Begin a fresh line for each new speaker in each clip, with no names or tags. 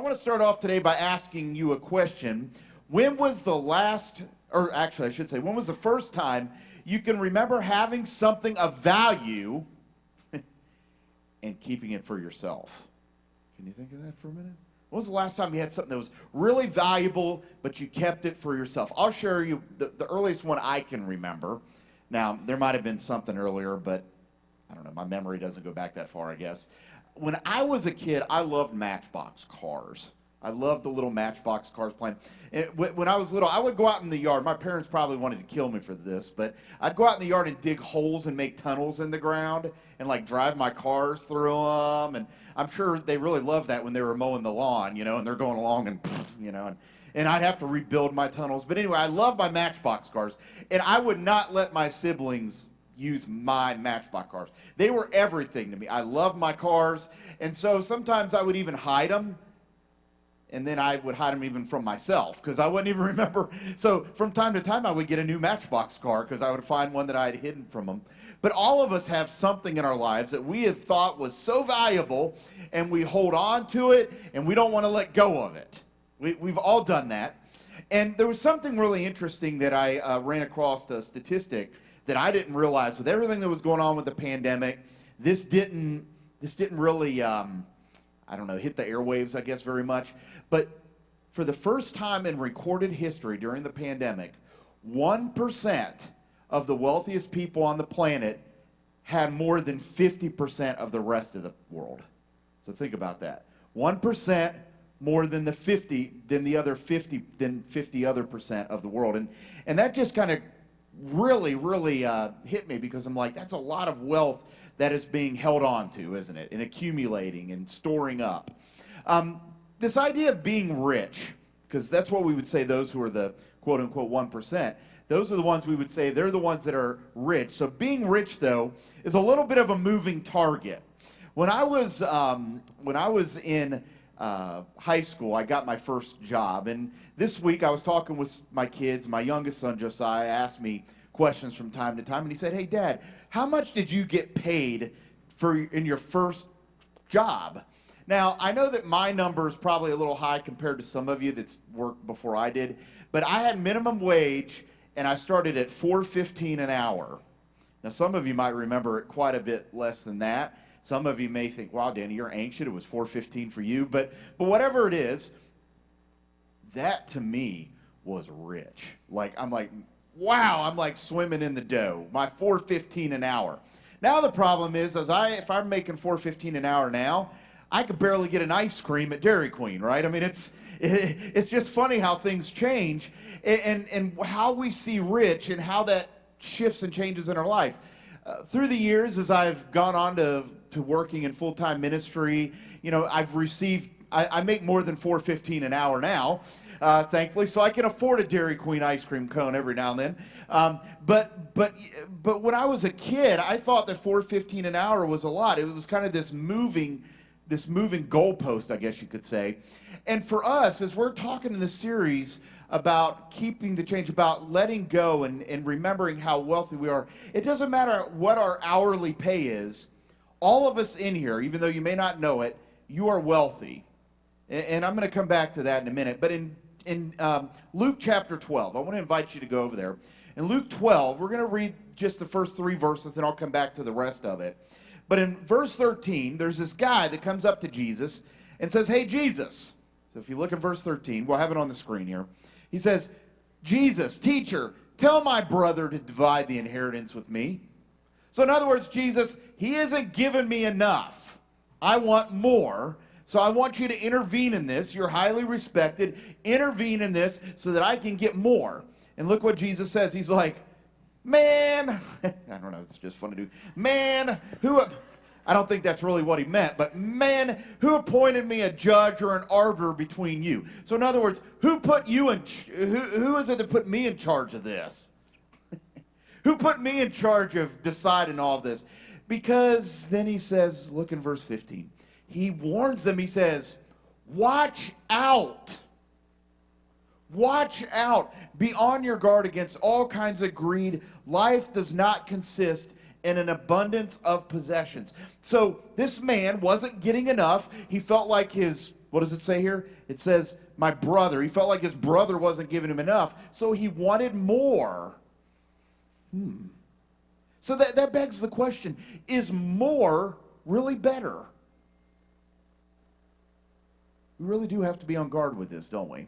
want to start off today by asking you a question. When was the last, or actually I should say, when was the first time you can remember having something of value and keeping it for yourself? Can you think of that for a minute? When was the last time you had something that was really valuable, but you kept it for yourself? I'll share you the earliest one I can remember. Now, there might have been something earlier, but I don't know. My memory doesn't go back that far, I guess. When I was a kid, I loved Matchbox cars. I loved the little Matchbox cars playing. And when I was little, I would go out in the yard. My parents probably wanted to kill me for this, but I'd go out in the yard and dig holes and make tunnels in the ground and like drive my cars through them. And I'm sure they really loved that when they were mowing the lawn, and they're going along and I'd have to rebuild my tunnels. But anyway, I love my Matchbox cars, and I would not let my siblings use my Matchbox cars. They were everything to me. I loved my cars, and so sometimes I would even hide them, and then I would hide them even from myself because I wouldn't even remember. So from time to time, I would get a new Matchbox car because I would find one that I had hidden from them. But all of us have something in our lives that we have thought was so valuable, and we hold on to it, and we don't want to let go of it. We've all done that. And there was something really interesting that I ran across, a statistic that I didn't realize. With everything that was going on with the pandemic, this didn't really, hit the airwaves, I guess, very much. But for the first time in recorded history during the pandemic, 1% of the wealthiest people on the planet had more than 50% of the rest of the world. So think about that. 1% more than the 50 other percent of the world. And that just kind of really hit me, because I'm like, that's a lot of wealth that is being held on to, isn't it? And accumulating and storing up. This idea of being rich, because that's what we would say those who are the quote-unquote 1%, those are the ones we would say they're the ones that are rich. So being rich, though, is a little bit of a moving target. When I was in high school, I got my first job, and this week I was talking with my kids. My youngest son, Josiah, asked me questions from time to time, and he said, "Hey, Dad, how much did you get paid in your first job?" Now, I know that my number is probably a little high compared to some of you that's worked before I did, but I had minimum wage, and I started at $4.15 an hour. Now, some of you might remember it quite a bit less than that. Some of you may think, "Wow, Danny, you're ancient. It was $4.15 for you." But whatever it is, that to me was rich. I'm like, wow, I'm like swimming in the dough. My $4.15 an hour. Now the problem is, if I'm making $4.15 an hour now, I could barely get an ice cream at Dairy Queen, right? I mean, it's just funny how things change and how we see rich and how that shifts and changes in our life. Through the years, as I've gone on to working in full-time ministry, I make more than $4.15 an hour now, thankfully, so I can afford a Dairy Queen ice cream cone every now and then. But when I was a kid, I thought that $4.15 an hour was a lot. It was kind of this moving goalpost, I guess you could say. And for us, as we're talking in this series about keeping the change, about letting go and remembering how wealthy we are, it doesn't matter what our hourly pay is. All of us in here, even though you may not know it, you are wealthy. And I'm going to come back to that in a minute. But in Luke chapter 12, I want to invite you to go over there. In Luke 12, we're going to read just the first 3 verses, and I'll come back to the rest of it. But in verse 13, there's this guy that comes up to Jesus and says, "Hey, Jesus." So if you look at verse 13, we'll have it on the screen here. He says, "Jesus, teacher, tell my brother to divide the inheritance with me." So in other words, Jesus, he isn't giving me enough. I want more. So I want you to intervene in this. You're highly respected. Intervene in this so that I can get more. And look what Jesus says. He's like, "Man," I don't know, it's just fun to do. "Man, I don't think that's really what he meant, but "man, who appointed me a judge or an arbiter between you?" So in other words, who is it that put me in charge of this? Who put me in charge of deciding all this? Because then he says, look in verse 15. He warns them, he says, "Watch out. Watch out. Be on your guard against all kinds of greed. Life does not consist in an abundance of possessions." So this man wasn't getting enough. He felt like his What does it say here? It says, my brother. He felt like his brother wasn't giving him enough, so he wanted more. So that begs the question, is more really better? We really do have to be on guard with this, don't we?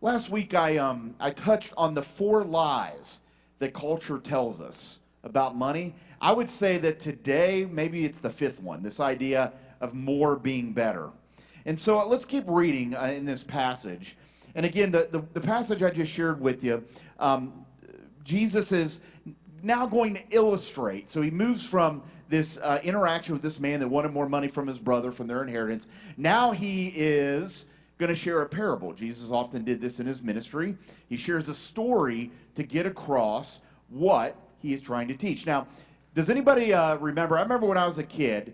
Last week I touched on the 4 lies that culture tells us about money. I would say that today, maybe it's the 5th one, this idea of more being better. And so let's keep reading in this passage. And again, the passage I just shared with you, Jesus is now going to illustrate. So he moves from this interaction with this man that wanted more money from his brother, from their inheritance. Now he is going to share a parable. Jesus often did this in his ministry. He shares a story to get across what he is trying to teach. Now, does anybody remember? I remember when I was a kid,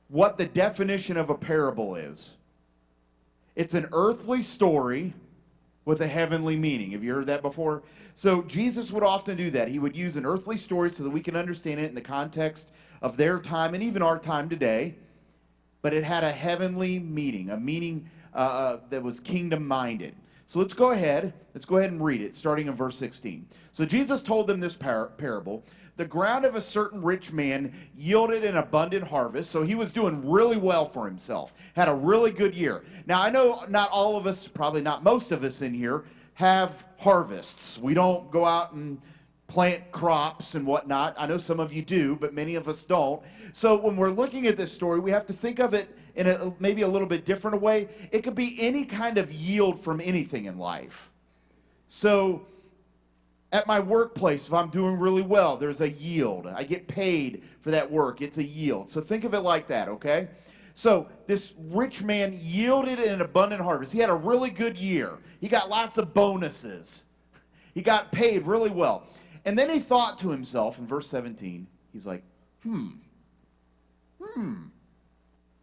what the definition of a parable is. It's an earthly story with a heavenly meaning. Have you heard that before? So Jesus would often do that. He would use an earthly story so that we can understand it in the context of their time and even our time today. But it had a heavenly meaning, a meaning that was kingdom-minded. So let's go ahead and read it, starting in verse 16. So Jesus told them this parable. The ground of a certain rich man yielded an abundant harvest. So he was doing really well for himself, had a really good year. Now, I know not all of us, probably not most of us in here, have harvests. We don't go out and plant crops and whatnot. I know some of you do, but many of us don't. So when we're looking at this story, we have to think of it in maybe a little bit different way. It could be any kind of yield from anything in life. So at my workplace, if I'm doing really well, there's a yield. I get paid for that work. It's a yield. So think of it like that, okay? So this rich man yielded an abundant harvest. He had a really good year. He got lots of bonuses. He got paid really well. And then he thought to himself in verse 17, he's like,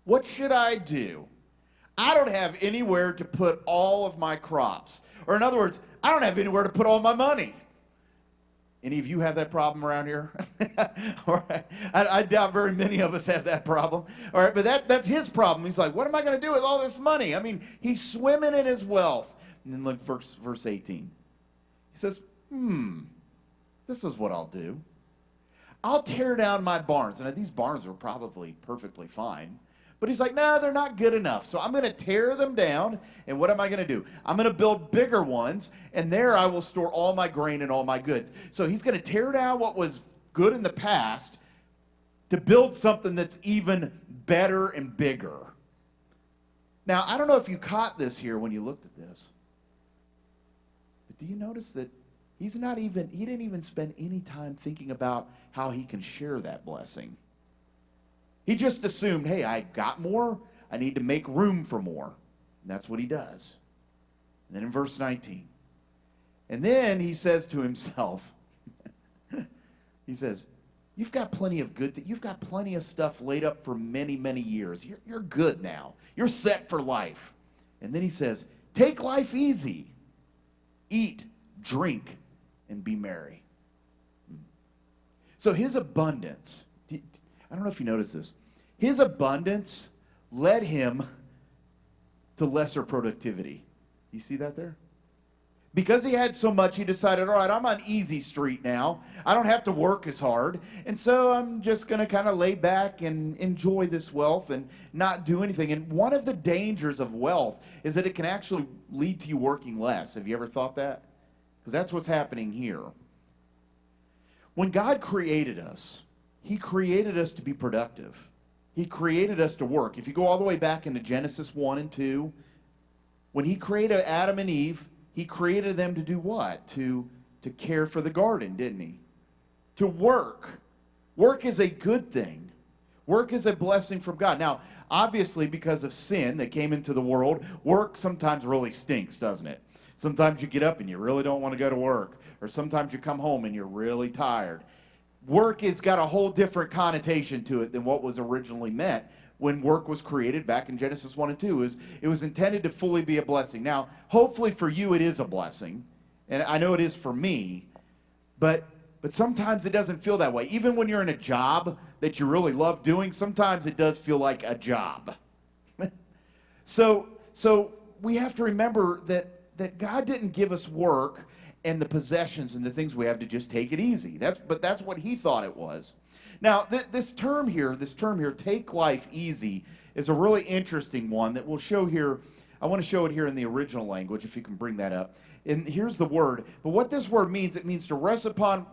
what should I do? I don't have anywhere to put all of my crops. Or in other words, I don't have anywhere to put all my money. Any of you have that problem around here? All right. I doubt very many of us have that problem. All right, but that's his problem. He's like, what am I going to do with all this money? I mean, he's swimming in his wealth. And then look, verse 18. He says, this is what I'll do. I'll tear down my barns. And these barns were probably perfectly fine. But he's like, no, they're not good enough. So I'm going to tear them down. And what am I going to do? I'm going to build bigger ones. And there I will store all my grain and all my goods. So he's going to tear down what was good in the past to build something that's even better and bigger. Now, I don't know if you caught this here when you looked at this. But do you notice that he didn't even spend any time thinking about how he can share that blessing. He just assumed, hey, I got more, I need to make room for more. And that's what he does. And then in verse 19, and then he says to himself, he says, you've got plenty of you've got plenty of stuff laid up for many, many years. You're good now. You're set for life. And then he says, take life easy. Eat, drink, and be merry. So his abundance, I don't know if you notice this, his abundance led him to lesser productivity. You see that there? Because he had so much, he decided, all right, I'm on easy street now. I don't have to work as hard. And so I'm just going to kind of lay back and enjoy this wealth and not do anything. And one of the dangers of wealth is that it can actually lead to you working less. Have you ever thought that? Because that's what's happening here. When God created us, he created us to be productive. He created us to work. If you go all the way back into Genesis 1 and 2, when he created Adam and Eve, he created them to do what? To care for the garden, didn't he? To work. Work is a good thing. Work is a blessing from God. Now, obviously, because of sin that came into the world, work sometimes really stinks, doesn't it? Sometimes you get up and you really don't want to go to work. Or sometimes you come home and you're really tired. Work has got a whole different connotation to it than what was originally meant when work was created back in Genesis 1 and 2. It was intended to fully be a blessing. Now, hopefully for you it is a blessing, and I know it is for me, but sometimes it doesn't feel that way. Even when you're in a job that you really love doing, sometimes it does feel like a job. So we have to remember that God didn't give us work and the possessions and the things we have to just take it easy. But that's what he thought it was. Now, this term here, take life easy, is a really interesting one that we'll show here. I want to show it here in the original language, if you can bring that up. And here's the word. But what this word means, it means to rest upon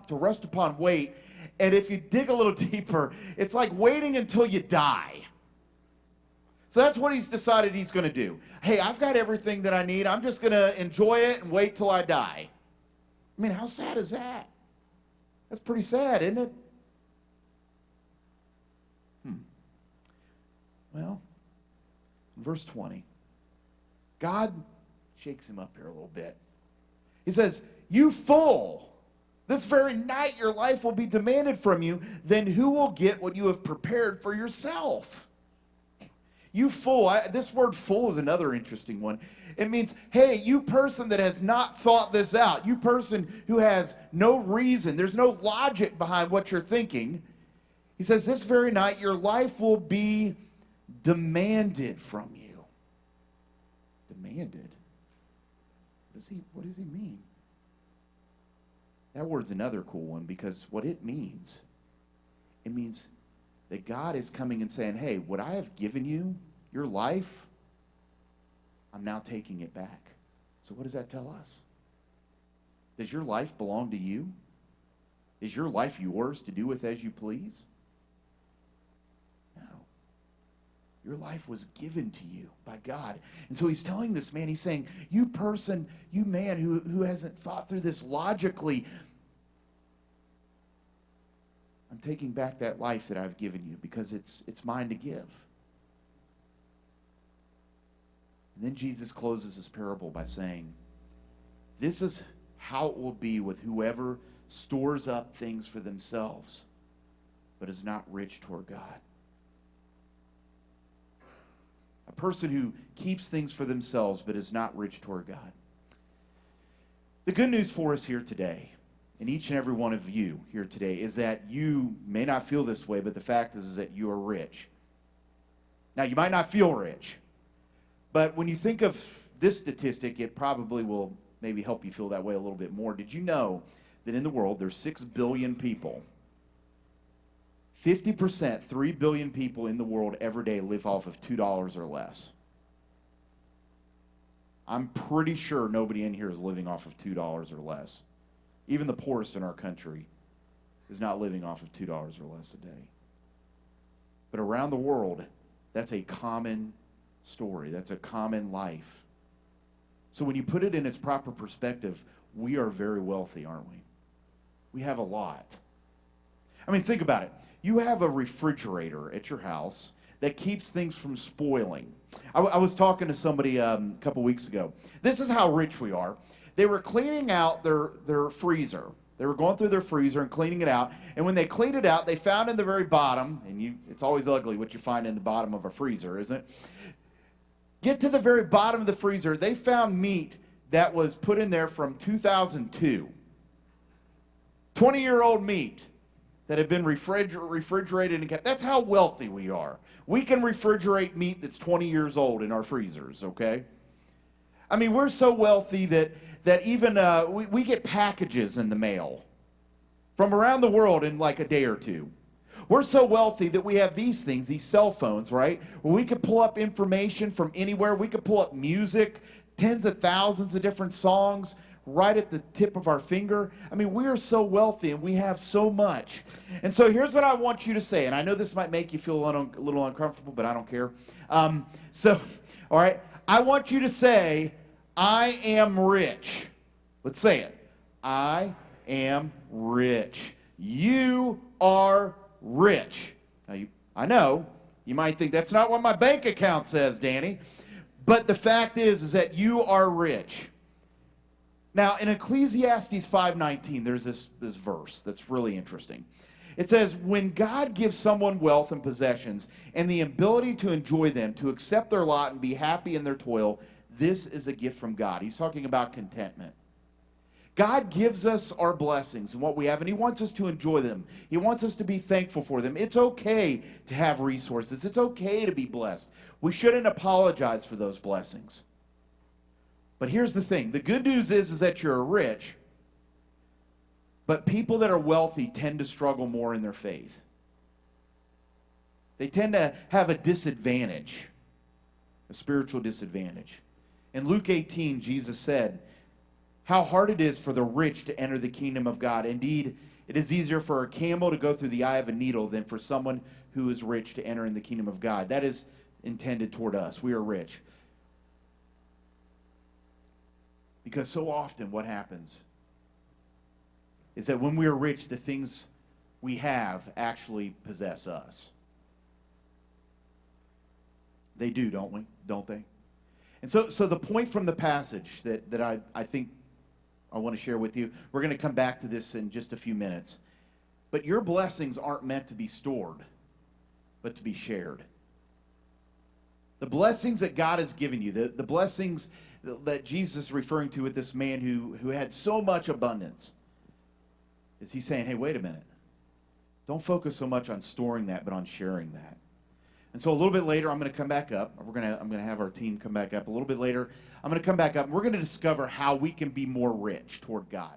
weight. And if you dig a little deeper, it's like waiting until you die. So that's what he's decided he's going to do. Hey, I've got everything that I need. I'm just going to enjoy it and wait till I die. I mean, how sad is that? That's pretty sad, isn't it? Well, in verse 20, God shakes him up here a little bit. He says, "You fool, this very night your life will be demanded from you. Then who will get what you have prepared for yourself?" You fool. This word fool is another interesting one. It means, hey, you person that has not thought this out. You person who has no reason. There's no logic behind what you're thinking. He says, this very night your life will be demanded from you. Demanded? What does he mean? That word's another cool one, because what it means that God is coming and saying, hey, what I have given you, your life, I'm now taking it back. So what does that tell us? Does your life belong to you? Is your life yours to do with as you please? No. Your life was given to you by God. And so he's telling this man, he's saying, you person, you man who hasn't thought through this logically, I'm taking back that life that I've given you because it's mine to give. And then Jesus closes his parable by saying, this is how it will be with whoever stores up things for themselves, but is not rich toward God. A person who keeps things for themselves, but is not rich toward God. The good news for us here today, and each and every one of you here today, is that you may not feel this way, but the fact is that you are rich. Now, you might not feel rich, but when you think of this statistic, it probably will maybe help you feel that way a little bit more. Did you know that in the world there's 6 billion people? 50%, 3 billion people in the world every day live off of $2 or less. I'm pretty sure nobody in here is living off of $2 or less. Even the poorest in our country is not living off of $2 or less a day. But around the world, that's a common story. That's a common life. So when you put it in its proper perspective, we are very wealthy, aren't we? We have a lot. I mean, think about it. You have a refrigerator at your house that keeps things from spoiling. I was talking to somebody a couple weeks ago. This is how rich we are. They were cleaning out their freezer. They were going through their freezer and cleaning it out. And when they cleaned it out, they found in the very bottom, and it's always ugly what you find in the bottom of a freezer, isn't it? Get to the very bottom of the freezer, they found meat that was put in there from 2002. 20-year-old meat that had been refrigerated and kept. That's how wealthy we are. We can refrigerate meat that's 20 years old in our freezers, okay? I mean, we're so wealthy that even we get packages in the mail from around the world in like a day or two. We're so wealthy that we have these things, these cell phones, right? Where we could pull up information from anywhere. We could pull up music, tens of thousands of different songs right at the tip of our finger. I mean, we are so wealthy and we have so much. And so here's what I want you to say, and I know this might make you feel a little uncomfortable, but I don't care. All right, I want you to say, I am rich. Let's say it. I am rich. You are rich. Now, I know you might think that's not what my bank account says, Danny, but the fact is that you are rich. Now, in Ecclesiastes 5:19, there's this verse that's really interesting. It says, when God gives someone wealth and possessions and the ability to enjoy them, to accept their lot and be happy in their toil, this is a gift from God. He's talking about contentment. God gives us our blessings and what we have, and he wants us to enjoy them. He wants us to be thankful for them. It's okay to have resources. It's okay to be blessed. We shouldn't apologize for those blessings. But here's the thing. The good news is that you're rich, but people that are wealthy tend to struggle more in their faith. They tend to have a disadvantage, a spiritual disadvantage. In Luke 18, Jesus said, how hard it is for the rich to enter the kingdom of God. Indeed, it is easier for a camel to go through the eye of a needle than for someone who is rich to enter in the kingdom of God. That is intended toward us. We are rich. Because so often what happens is that when we are rich, the things we have actually possess us. They do, don't they? And so the point from the passage that I think I want to share with you, we're going to come back to this in just a few minutes. But your blessings aren't meant to be stored, but to be shared. The blessings that God has given you, the blessings that Jesus is referring to with this man who had so much abundance, is he saying, hey, wait a minute. Don't focus so much on storing that, but on sharing that. And so a little bit later, I'm going to come back up. I'm going to have our team come back up. A little bit later, I'm going to come back up, and we're going to discover how we can be more rich toward God.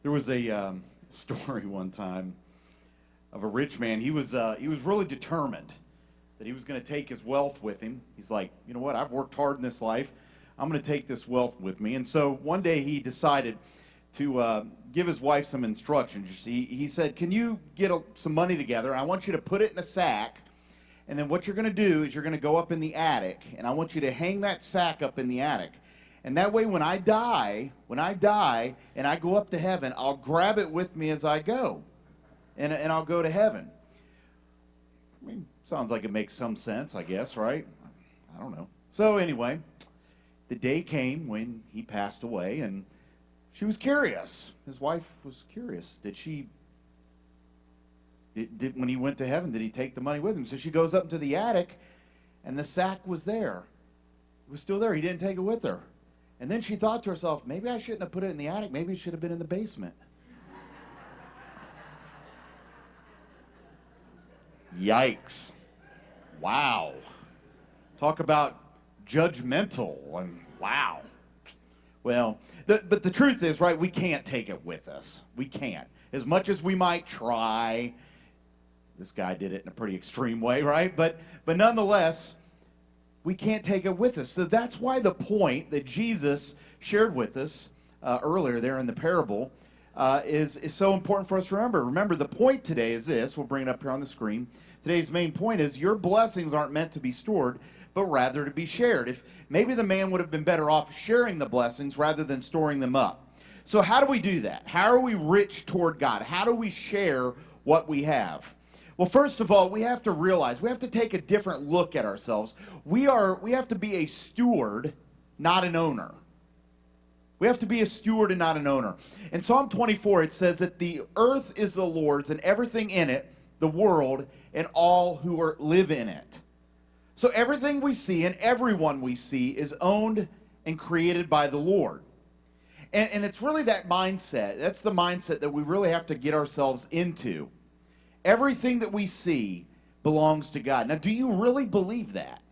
There was a story one time of a rich man. He was really determined that he was going to take his wealth with him. He's like, you know what? I've worked hard in this life. I'm going to take this wealth with me. And so one day he decided to give his wife some instructions. He said, can you get some money together? I want you to put it in a sack. And then what you're going to do is you're going to go up in the attic, and I want you to hang that sack up in the attic. And that way when I die and I go up to heaven, I'll grab it with me as I go. And I'll go to heaven. I mean, sounds like it makes some sense, I guess, right? I don't know. So anyway, the day came when he passed away, and she was curious. His wife was curious. When he went to heaven, did he take the money with him? So she goes up into the attic, and the sack was there. It was still there. He didn't take it with her. And then she thought to herself, maybe I shouldn't have put it in the attic. Maybe it should have been in the basement. Yikes. Wow. Talk about judgmental and wow. Well, but the truth is, right, we can't take it with us. We can't. As much as we might try. This guy did it in a pretty extreme way, right? But nonetheless, we can't take it with us. So that's why the point that Jesus shared with us earlier there in the parable is so important for us to remember. Remember, the point today is this. We'll bring it up here on the screen. Today's main point is your blessings aren't meant to be stored, but rather to be shared. If maybe the man would have been better off sharing the blessings rather than storing them up. So how do we do that? How are we rich toward God? How do we share what we have? Well, first of all, we have to realize, we have to take a different look at ourselves. We have to be a steward, not an owner. We have to be a steward and not an owner. In Psalm 24, it says that the earth is the Lord's and everything in it, the world, and all who live in it. So everything we see and everyone we see is owned and created by the Lord. And it's really that mindset. That's the mindset that we really have to get ourselves into. Everything that we see belongs to God. Now, do you really believe that?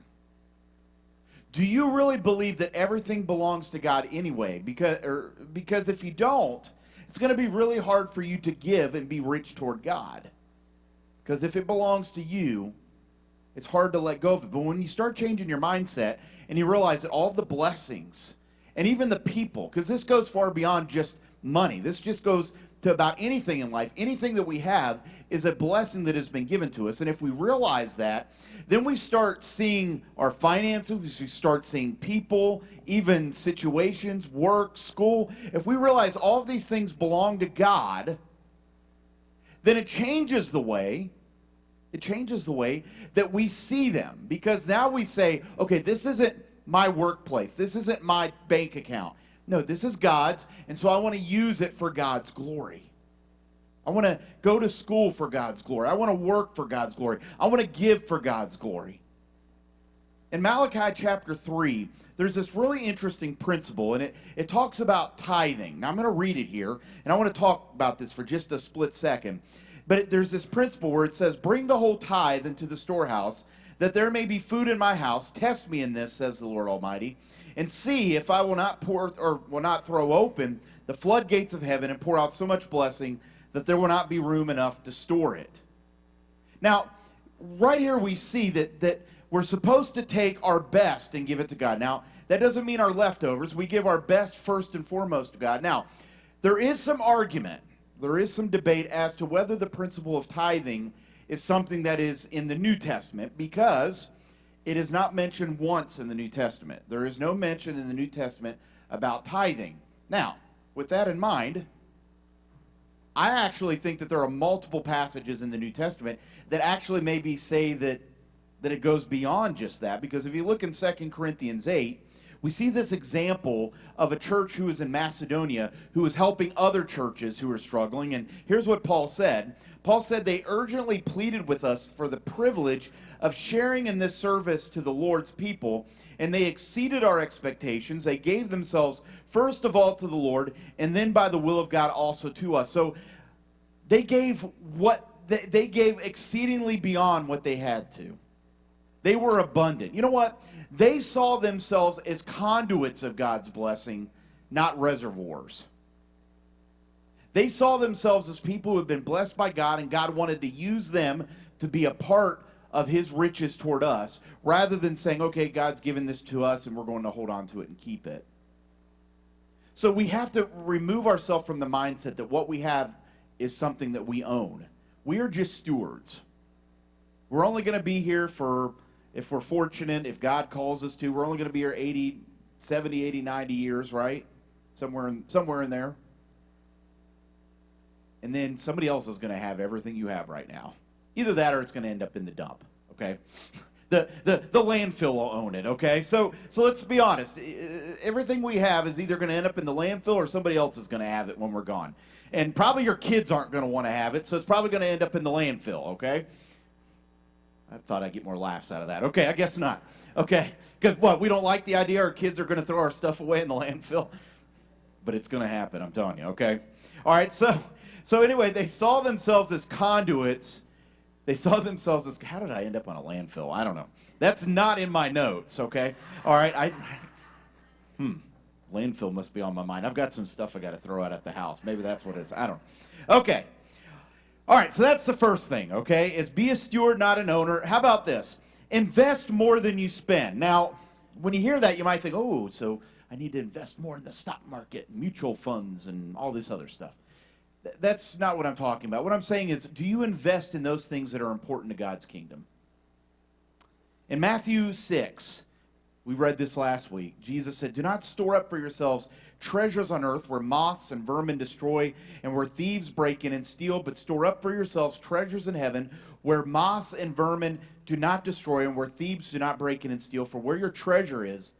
Do you really believe that everything belongs to God anyway? Because if you don't, it's going to be really hard for you to give and be rich toward God. Because if it belongs to you, it's hard to let go of it. But when you start changing your mindset and you realize that all the blessings and even the people, because this goes far beyond just money. This just goes to about anything in life. Anything that we have is a blessing that has been given to us. And if we realize that, then we start seeing our finances, we start seeing people, even situations, work, school. If we realize all of these things belong to God, then it changes the way that we see them. Because now we say, okay, this isn't my workplace. This isn't my bank account. No, this is God's, and so I want to use it for God's glory. I want to go to school for God's glory. I want to work for God's glory. I want to give for God's glory. In Malachi chapter 3, there's this really interesting principle, and it talks about tithing. Now, I'm going to read it here, and I want to talk about this for just a split second. But there's this principle where it says, "Bring the whole tithe into the storehouse, that there may be food in my house. Test me in this, says the Lord Almighty, and see if I will not pour or will not throw open the floodgates of heaven and pour out so much blessing that there will not be room enough to store it." Now, right here we see that we're supposed to take our best and give it to God. Now, that doesn't mean our leftovers. We give our best first and foremost to God. Now, there is some argument, there is some debate as to whether the principle of tithing is something that is in the New Testament, because it is not mentioned once in the New Testament. There is no mention in the New Testament about tithing. Now, with that in mind, I actually think that there are multiple passages in the New Testament that actually maybe say that it goes beyond just that, because if you look in 2 Corinthians 8, we see this example of a church who is in Macedonia who is helping other churches who are struggling. And here's what Paul said. Paul said, "They urgently pleaded with us for the privilege of sharing in this service to the Lord's people, and they exceeded our expectations. They gave themselves first of all to the Lord, and then by the will of God also to us." So they gave exceedingly beyond what they had to. They were abundant. You know what? They saw themselves as conduits of God's blessing, not reservoirs. They saw themselves as people who had been blessed by God, and God wanted to use them to be a part of his riches toward us, rather than saying, okay, God's given this to us and we're going to hold on to it and keep it. So we have to remove ourselves from the mindset that what we have is something that we own. We are just stewards. We're only going to be here for, if we're fortunate, if God calls us to, we're only going to be here 80, 70, 80, 90 years, right? Somewhere in there. And then somebody else is going to have everything you have right now. Either that or it's going to end up in the dump, okay? The landfill will own it, okay? So let's be honest. Everything we have is either going to end up in the landfill or somebody else is going to have it when we're gone. And probably your kids aren't going to want to have it, so it's probably going to end up in the landfill, okay? I thought I'd get more laughs out of that. Okay, I guess not. Okay, because what, we don't like the idea our kids are going to throw our stuff away in the landfill? But it's going to happen, I'm telling you, okay? All right, so anyway, they saw themselves as conduits. They saw themselves as, how did I end up on a landfill? I don't know. That's not in my notes, okay? All right, landfill must be on my mind. I've got some stuff I got to throw out at the house. Maybe that's what it is. I don't know. Okay. All right, so that's the first thing, okay, is be a steward, not an owner. How about this? Invest more than you spend. Now, when you hear that, you might think, oh, so I need to invest more in the stock market, mutual funds, and all this other stuff. That's not what I'm talking about. What I'm saying is, do you invest in those things that are important to God's kingdom? In Matthew 6, we read this last week. Jesus said, "Do not store up for yourselves treasures on earth where moths and vermin destroy and where thieves break in and steal, but store up for yourselves treasures in heaven where moths and vermin do not destroy and where thieves do not break in and steal. For where your treasure is,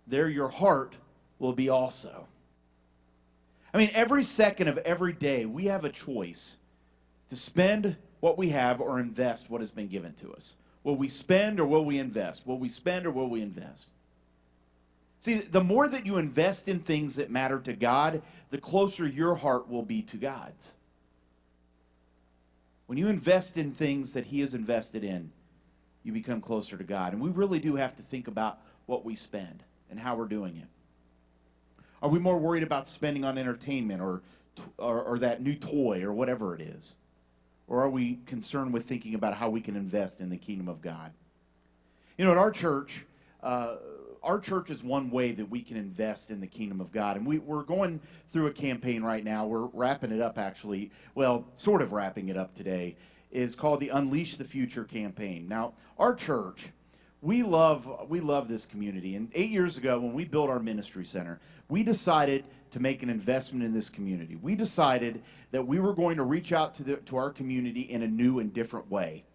there your heart will be also." I mean, every second of every day, we have a choice to spend what we have or invest what has been given to us. Will we spend or will we invest? Will we spend or will we invest? See, the more that you invest in things that matter to God, the closer your heart will be to God's. When you invest in things that he is invested in, you become closer to God. And we really do have to think about what we spend and how we're doing it. Are we more worried about spending on entertainment or that new toy or whatever it is? Or are we concerned with thinking about how we can invest in the kingdom of God? You know, at our church is one way that we can invest in the kingdom of God. And we're going through a campaign right now. We're wrapping it up, actually. Well, sort of wrapping it up today. Is called the Unleash the Future campaign. Now, our church, we love this community. And 8 years ago, when we built our ministry center, we decided to make an investment in this community. We decided that we were going to reach out to our community in a new and different way.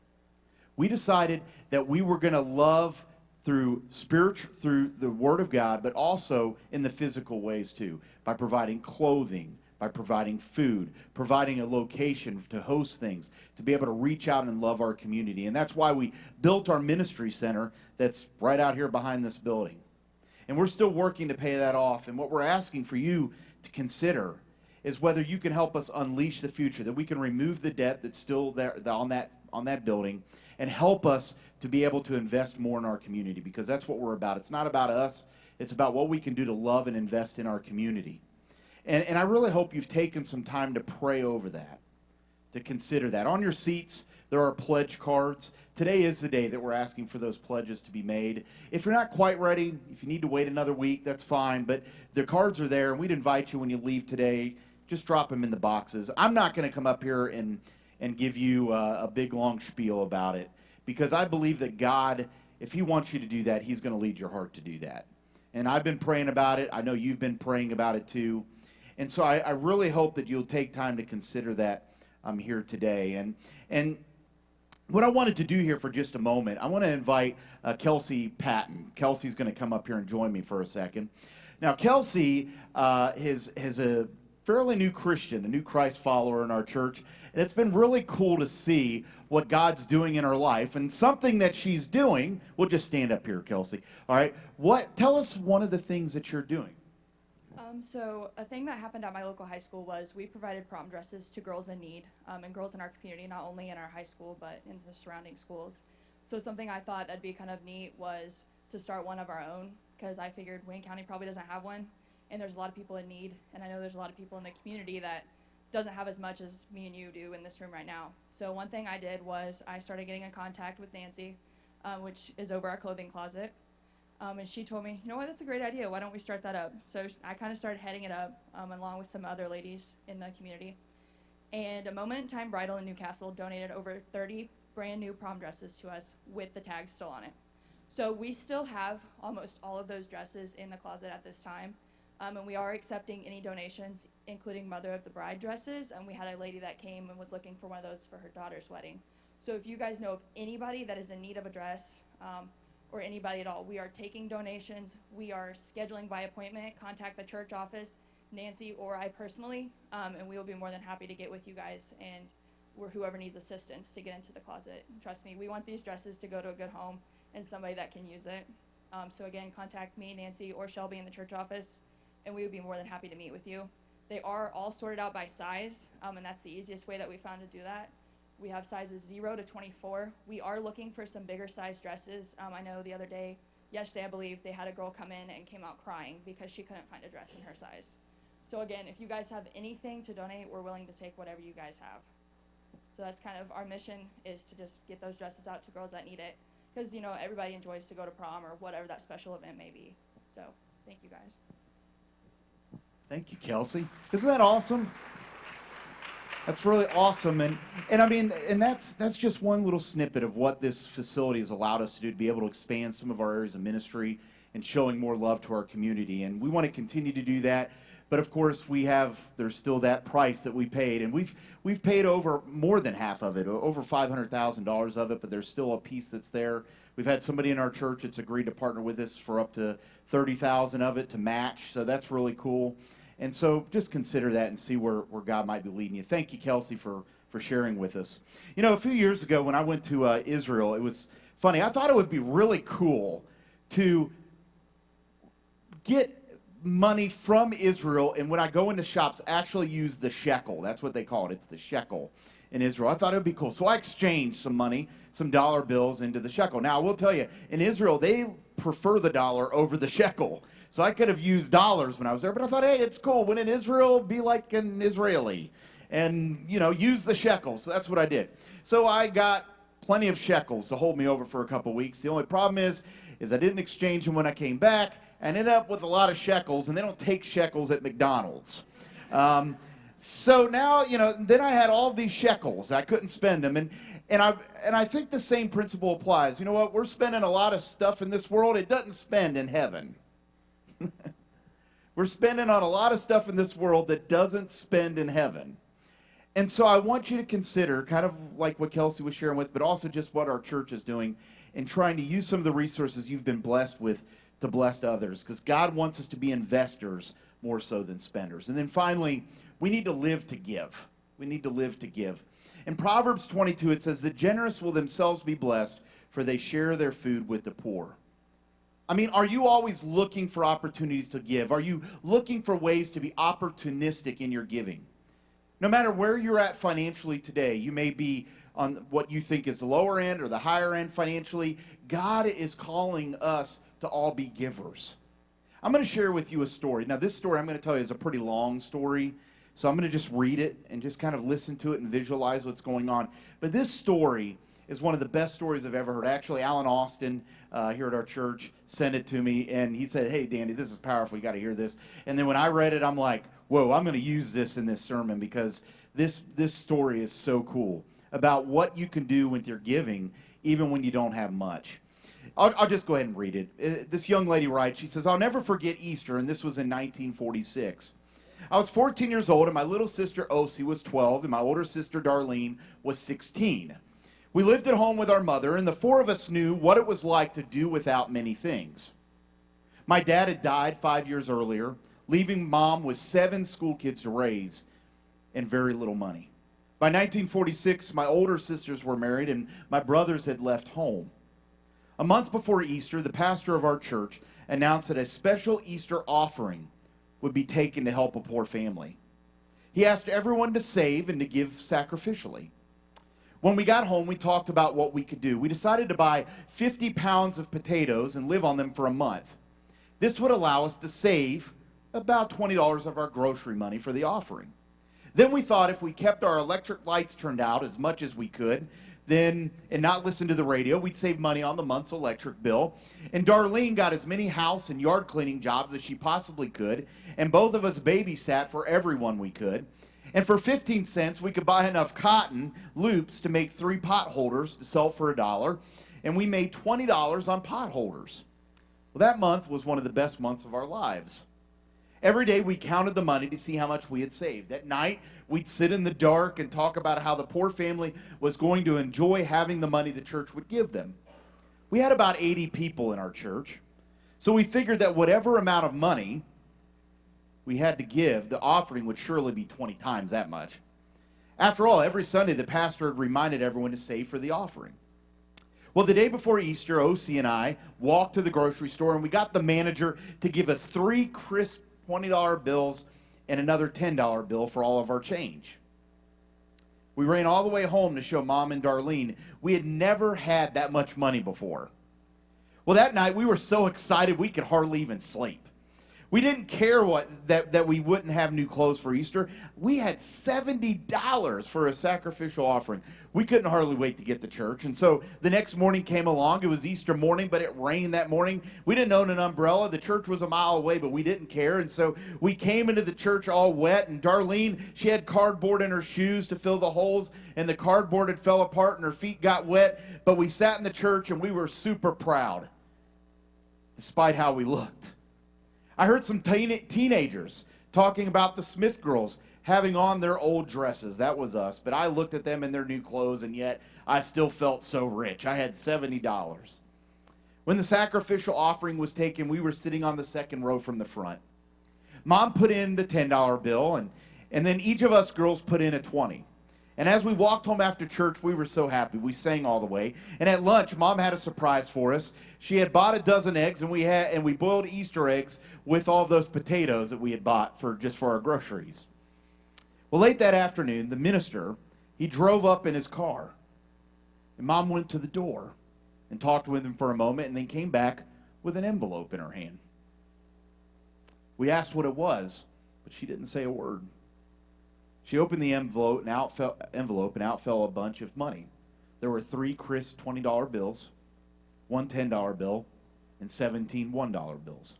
We decided that we were going to love through the Word of God, but also in the physical ways too, by providing clothing, by providing food, providing a location to host things, to be able to reach out and love our community. And that's why we built our ministry center that's right out here behind this building. And we're still working to pay that off. And what we're asking for you to consider is whether you can help us unleash the future, that we can remove the debt that's still there on that building, and help us to be able to invest more in our community, because that's what we're about. It's not about us. It's about what we can do to love and invest in our community. And I really hope you've taken some time to pray over that, to consider that. On your seats, there are pledge cards. Today is the day that we're asking for those pledges to be made. If you're not quite ready, if you need to wait another week, that's fine. But the cards are there, and we'd invite you when you leave today, just drop them in the boxes. I'm not going to come up here and give you a big, long spiel about it, because I believe that God, if he wants you to do that, he's going to lead your heart to do that. And I've been praying about it. I know you've been praying about it too. And so I really hope that you'll take time to consider that here today. And what I wanted to do here for just a moment, I want to invite Kelsey Patton. Kelsey's going to come up here and join me for a second. Now, Kelsey is a fairly new Christian, a new Christ follower in our church, and it's been really cool to see what God's doing in her life. And something that she's doing, we'll just stand up here, Kelsey. All right, tell us one of the things that you're doing.
So a thing that happened at my local high school was we provided prom dresses to girls in need and girls in our community, not only in our high school, but in the surrounding schools. So something I thought that'd be kind of neat was to start one of our own, because I figured Wayne County probably doesn't have one, and there's a lot of people in need, and I know there's a lot of people in the community that doesn't have as much as me and you do in this room right now. So one thing I did was I started getting in contact with Nancy, which is over our clothing closet. And she told me, you know what, that's a great idea. Why don't we start that up? So I kind of started heading it up along with some other ladies in the community. And a Moment in Time Bridal in Newcastle donated over 30 brand new prom dresses to us with the tag still on it. So we still have almost all of those dresses in the closet at this time. And we are accepting any donations, including mother of the bride dresses. And we had a lady that came and was looking for one of those for her daughter's wedding. So if you guys know of anybody that is in need of a dress, or anybody at all, we are taking donations. We are scheduling by appointment. Contact the church office, Nancy or I personally, and we will be more than happy to get with you guys and whoever needs assistance to get into the closet. Trust me, we want these dresses to go to a good home and somebody that can use it. So again, contact me, Nancy, or Shelby in the church office, and we would be more than happy to meet with you. They are all sorted out by size, and that's the easiest way that we found to do that. We have sizes 0 to 24. We are looking for some bigger size dresses. I know the other day, yesterday I believe, they had a girl come in and came out crying because she couldn't find a dress in her size. So again, if you guys have anything to donate, we're willing to take whatever you guys have. So that's kind of our mission, is to just get those dresses out to girls that need it. Because, you know, everybody enjoys to go to prom or whatever that special event may be. So thank you guys.
Thank you, Kelsey. Isn't that awesome? That's really awesome, and I mean, and that's just one little snippet of what this facility has allowed us to do, to be able to expand some of our areas of ministry and showing more love to our community. And we want to continue to do that, but of course there's still that price that we paid, and we've paid over more than half of it, over $500,000 of it, but there's still a piece that's there. We've had somebody in our church that's agreed to partner with us for up to $30,000 of it to match, so that's really cool. And so just consider that and see where God might be leading you. Thank you, Kelsey, for sharing with us. You know, a few years ago when I went to Israel, it was funny. I thought it would be really cool to get money from Israel, and when I go into shops, actually use the shekel. That's what they call it. It's the shekel in Israel. I thought it would be cool. So I exchanged some money, some dollar bills, into the shekel. Now, I will tell you, in Israel, they prefer the dollar over the shekel. So I could have used dollars when I was there, but I thought, hey, it's cool. When in Israel, be like an Israeli and, you know, use the shekels. So that's what I did. So I got plenty of shekels to hold me over for a couple weeks. The only problem is I didn't exchange them when I came back. I ended up with a lot of shekels, and they don't take shekels at McDonald's. So now, you know, then I had all these shekels. I couldn't spend them. And I think the same principle applies. You know what? We're spending a lot of stuff in this world. It doesn't spend in heaven. We're spending on a lot of stuff in this world that doesn't spend in heaven. And so I want you to consider, kind of like what Kelsey was sharing with, but also just what our church is doing and trying to use some of the resources you've been blessed with to bless others, because God wants us to be investors more so than spenders. And then finally, We need to live to give. We need to live to give. In Proverbs 22, it says, "The generous will themselves be blessed, for they share their food with the poor." I mean, are you always looking for opportunities to give? Are you looking for ways to be opportunistic in your giving? No matter where you're at financially today, you may be on what you think is the lower end or the higher end financially. God is calling us to all be givers. I'm going to share with you a story. Now, this story I'm going to tell you is a pretty long story, so I'm going to just read it and just kind of listen to it and visualize what's going on. But this story is one of the best stories I've ever heard. Actually, Alan Austin here at our church sent it to me, and he said, "Hey, Danny, this is powerful. You got to hear this." And then when I read it, I'm like, whoa, I'm going to use this in this sermon because this story is so cool about what you can do with your giving even when you don't have much. I'll just go ahead and read it. This young lady writes, she says, "I'll never forget Easter," and this was in 1946. "I was 14 years old, and my little sister Osie was 12, and my older sister Darlene was 16. We lived at home with our mother, and the four of us knew what it was like to do without many things. My dad had died 5 years earlier, leaving Mom with 7 school kids to raise and very little money. By 1946, my older sisters were married, and my brothers had left home. A month before Easter, the pastor of our church announced that a special Easter offering would be taken to help a poor family. He asked everyone to save and to give sacrificially. When we got home, we talked about what we could do. We decided to buy 50 pounds of potatoes and live on them for a month. This would allow us to save about $20 of our grocery money for the offering. Then we thought if we kept our electric lights turned out as much as we could, and not listen to the radio, we'd save money on the month's electric bill. And Darlene got as many house and yard cleaning jobs as she possibly could, and both of us babysat for everyone we could. And for 15 cents, we could buy enough cotton loops to make 3 pot holders to sell for $1, and we made $20 on pot holders. Well, that month was one of the best months of our lives. Every day we counted the money to see how much we had saved. At night, we'd sit in the dark and talk about how the poor family was going to enjoy having the money the church would give them. We had about 80 people in our church, so we figured that whatever amount of money we had to give, the offering would surely be 20 times that much. After all, every Sunday the pastor had reminded everyone to save for the offering. Well, the day before Easter, O.C. and I walked to the grocery store, and we got the manager to give us 3 crisp $20 bills and another $10 bill for all of our change. We ran all the way home to show Mom and Darlene. We had never had that much money before. Well, that night we were so excited we could hardly even sleep. We didn't care that we wouldn't have new clothes for Easter. We had $70 for a sacrificial offering. We couldn't hardly wait to get to church. And so the next morning came along. It was Easter morning, but it rained that morning. We didn't own an umbrella. The church was a mile away, but we didn't care. And so we came into the church all wet. And Darlene, she had cardboard in her shoes to fill the holes, and the cardboard had fell apart and her feet got wet. But we sat in the church and we were super proud, despite how we looked. I heard some teenagers talking about the Smith girls having on their old dresses. That was us. But I looked at them in their new clothes, and yet I still felt so rich. I had $70. When the sacrificial offering was taken, we were sitting on the second row from the front. Mom put in the $10 bill, and then each of us girls put in a 20. And as we walked home after church, we were so happy. We sang all the way. And at lunch, Mom had a surprise for us. She had bought a dozen eggs, and we boiled Easter eggs with all of those potatoes that we had bought for our groceries. Well, late that afternoon, the minister, he drove up in his car. And Mom went to the door and talked with him for a moment, and then came back with an envelope in her hand. We asked what it was, but she didn't say a word. She opened the envelope, and out fell a bunch of money. There were 3 crisp $20 bills, 1 $10 bill, and 17 $1 bills.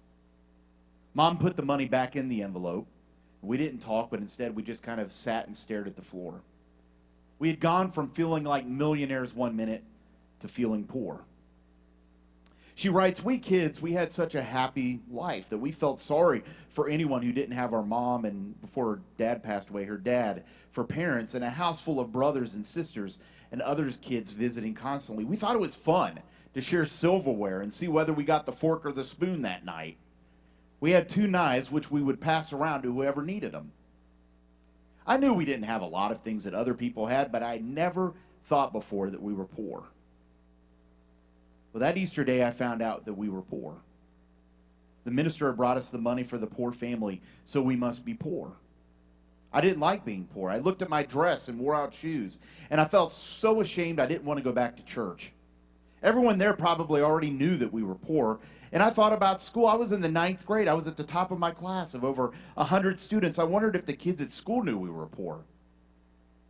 Mom put the money back in the envelope. We didn't talk, but instead we just kind of sat and stared at the floor. We had gone from feeling like millionaires one minute to feeling poor. She writes, "We kids, we had such a happy life that we felt sorry for anyone who didn't have our mom, and before her dad passed away, her dad, for parents, and a house full of brothers and sisters and other kids visiting constantly. We thought it was fun to share silverware and see whether we got the fork or the spoon that night. We had 2 knives which we would pass around to whoever needed them. I knew we didn't have a lot of things that other people had, but I never thought before that we were poor. Well, that Easter day, I found out that we were poor. The minister had brought us the money for the poor family, so we must be poor. I didn't like being poor. I looked at my dress and wore out shoes, and I felt so ashamed I didn't want to go back to church. Everyone there probably already knew that we were poor, and I thought about school. I was in the 9th grade. I was at the top of my class of over 100 students. I wondered if the kids at school knew we were poor.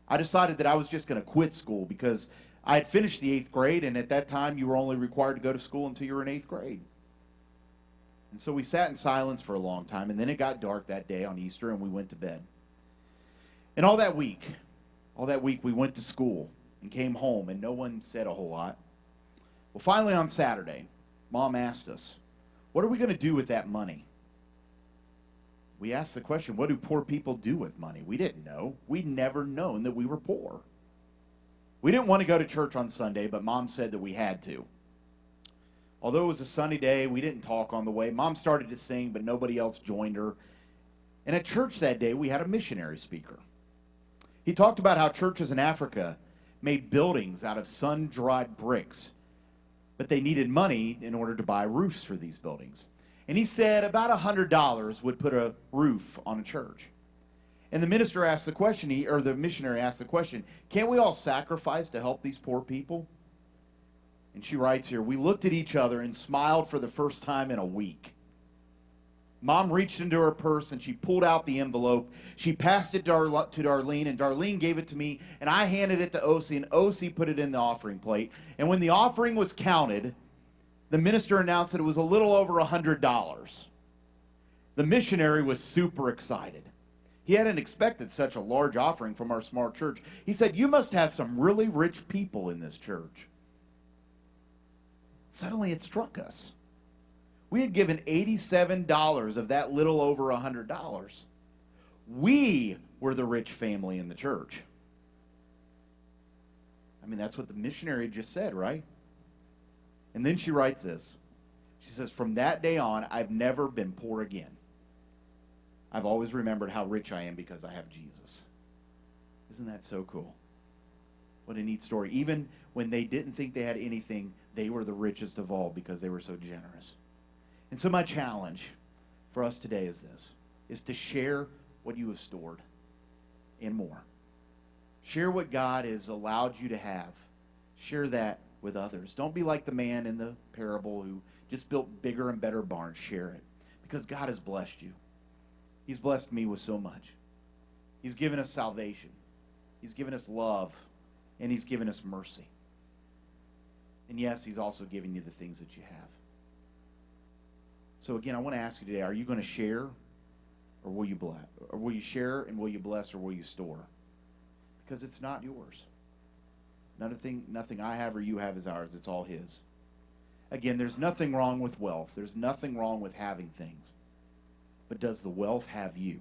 I decided that I was just going to quit school because I had finished the 8th grade, and at that time you were only required to go to school until you were in 8th grade. And so we sat in silence for a long time, and then it got dark that day on Easter, and we went to bed. And all that week we went to school and came home, and no one said a whole lot. Well, finally on Saturday, Mom asked us, what are we going to do with that money? We asked the question, what do poor people do with money? We didn't know. We'd never known that we were poor. We didn't want to go to church on Sunday, but Mom said that we had to. Although it was a sunny day, we didn't talk on the way. Mom started to sing, but nobody else joined her. And at church that day, we had a missionary speaker. He talked about how churches in Africa made buildings out of sun-dried bricks, but they needed money in order to buy roofs for these buildings. And he said about $100 would put a roof on a church. And the minister asked the question, the missionary asked the question, can't we all sacrifice to help these poor people? And she writes here, we looked at each other and smiled for the first time in a week. Mom reached into her purse and she pulled out the envelope. She passed it to Darlene, and Darlene gave it to me, and I handed it to Osi, and Osi put it in the offering plate. And when the offering was counted, the minister announced that it was a little over $100. The missionary was super excited. He hadn't expected such a large offering from our small church. He said, you must have some really rich people in this church. Suddenly it struck us. We had given $87 of that little over $100. We were the rich family in the church. I mean, that's what the missionary just said, right? And then she writes this. She says, from that day on, I've never been poor again. I've always remembered how rich I am because I have Jesus. Isn't that so cool? What a neat story. Even when they didn't think they had anything, they were the richest of all because they were so generous. And so my challenge for us today is this, is to share what you have stored and more. Share what God has allowed you to have. Share that with others. Don't be like the man in the parable who just built bigger and better barns. Share it because God has blessed you. He's blessed me with so much. He's given us salvation. He's given us love, and he's given us mercy. And yes, he's also given you the things that you have. So again, I want to ask you today, are you going to share or will you bless? Or will you share and will you bless or will you store? Because it's not yours. Nothing I have or you have is ours. It's all his. Again, there's nothing wrong with wealth. There's nothing wrong with having things. But does the wealth have you?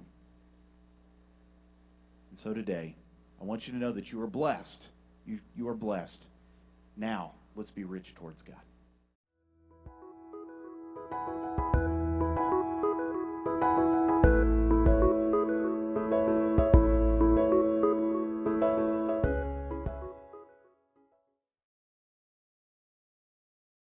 And so today, I want you to know that you are blessed. You are blessed. Now, let's be rich towards God.